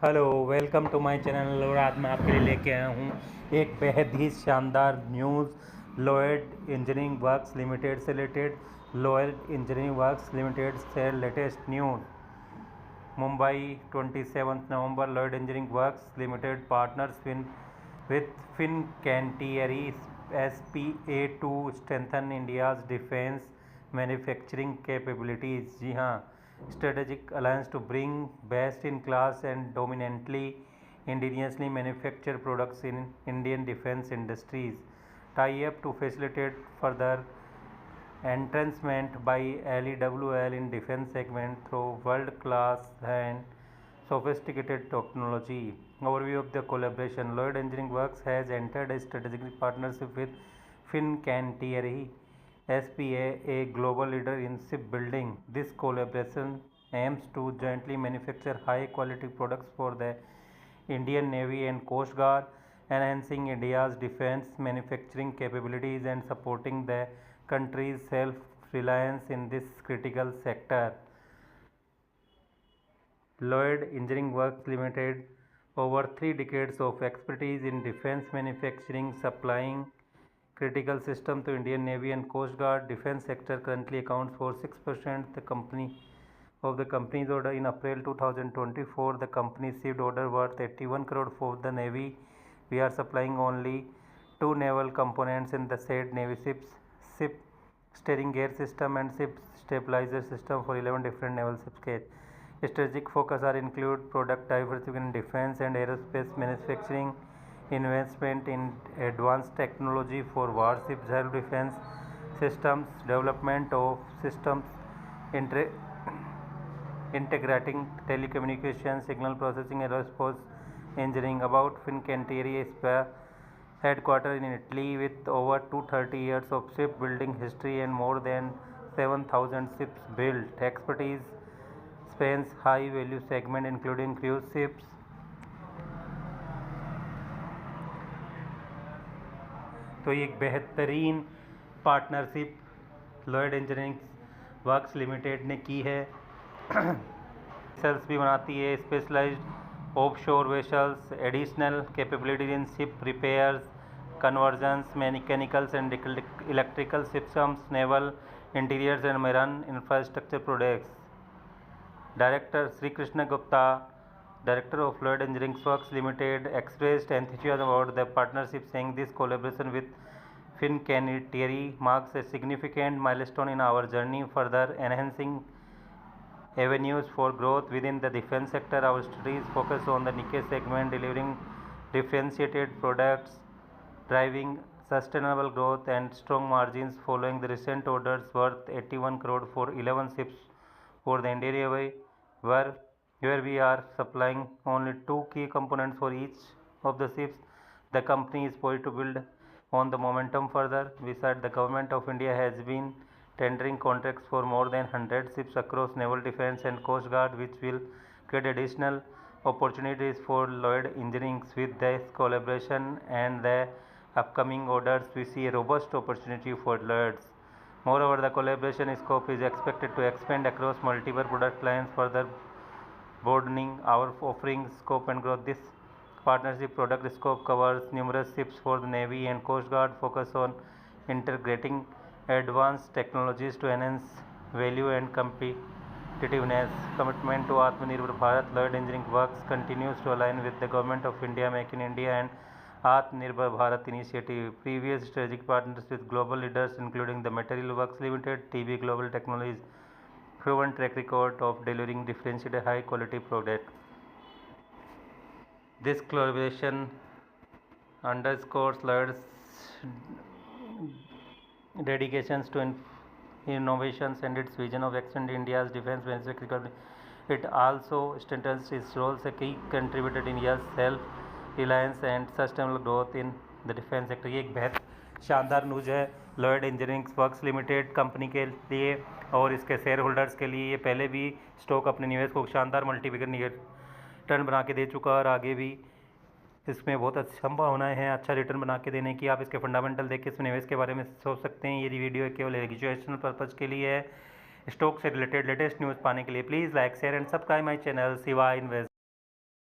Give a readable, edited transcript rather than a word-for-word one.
Hello, welcome to my channel. और आज मैं आपके लिए लेके आया हूँ एक बेहद ही शानदार news Lloyd engineering works limited से related. Lloyd engineering works limited से लेटेस्ट न्यूज़। मुंबई 27 नवंबर। Lloyd engineering works limited partners with Fincantieri SPA to strengthen India's defense manufacturing capabilities। जी हाँ, strategic alliance to bring best in class and dominantly indigenously manufactured products in Indian defense industries. Tie up to facilitate further entrancement by LEWL in defense segment through world-class and sophisticated technology. Overview of the collaboration. Lloyd Engineering Works has entered a strategic partnership with Fincantieri SPA, a global leader in shipbuilding. This collaboration aims to jointly manufacture high-quality products for the Indian Navy and Coast Guard, enhancing India's defense manufacturing capabilities and supporting the country's self-reliance in this critical sector. Lloyd Engineering Works Limited, over 3 decades of expertise in defense manufacturing, supplying critical systems to Indian Navy and Coast Guard. Defense sector currently accounts for 6% of the company's order. In April 2024, the company received order worth 81 crore for the Navy. We are supplying only 2 naval components in the said Navy ships: ship steering gear system and ship stabilizer system for 11 different naval ships. Strategic focus are include product diversification in defense and aerospace manufacturing, investment in advanced technology for warship self-defense systems, development of systems integrating telecommunications, signal processing, aerospace engineering. About Fincantieri is headquartered in Italy with over 230 years of shipbuilding history and more than 7,000 ships built. Expertise spans high value segment including cruise ships, तो ये एक बेहतरीन partnership Lloyd engineering works limited ने की है। Vessels भी बनाती है, specialised offshore vessels, additional capabilities in ship repairs, conversions, mechanicals and electrical systems, naval interiors and marine infrastructure products. Director Sri Krishna Gupta, Director of Lloyd Engineering Works Limited, expressed enthusiasm about the partnership, saying this collaboration with Fincantieri marks a significant milestone in our journey, further enhancing avenues for growth within the defense sector. Our strategies focus on the niche segment, delivering differentiated products, driving sustainable growth and strong margins. Following the recent orders worth 81 crore for 11 ships for the Indian Navy, where we are supplying only 2 key components for each of the ships. The company is poised to build on the momentum further. Besides, the government of India has been tendering contracts for more than 100 ships across naval defense and coast guard, which will create additional opportunities for Lloyd Engineering. With this collaboration and the upcoming orders, we see a robust opportunity for Lloyds. Moreover, the collaboration scope is expected to expand across multiple product lines, further broadening our offering scope and growth. This partnership product scope covers numerous ships for the Navy and Coast Guard, focus on integrating advanced technologies to enhance value and competitiveness. Commitment to Atmanirbhar Bharat. Lloyd Engineering Works continues to align with the Government of India, Make in India and Atmanirbhar Bharat initiative. Previous strategic partnerships with global leaders including the Material Works Limited, TB Global Technologies, proven track record of delivering differentiated high quality product. This collaboration underscores Lloyd's dedications to innovations and its vision of extending India's defense manufacturing. It also strengthens its role as a key contributor in India's self-reliance and sustainable growth in the defense sector. ये एक बेहद शानदार news है Lloyd engineering works limited company के लिए और इसके share holders के लिए। ये पहले भी स्टॉक अपने निवेश को शानदार मल्टीपिकर रिटर्न बना के दे चुका है और आगे भी इसमें बहुत अच्छी संभावनाएं हैं अच्छा रिटर्न बना के देने की। आप इसके फंडामेंटल देख के इस निवेश के बारे में सोच सकते हैं। ये वीडियो केवल एजुकेशनल पर्पज़ के लिए है। स्टॉक से रिलेटेड लेटेस्ट न्यूज़ पाने के लिए please like share and subscribe my channel Shiva invest.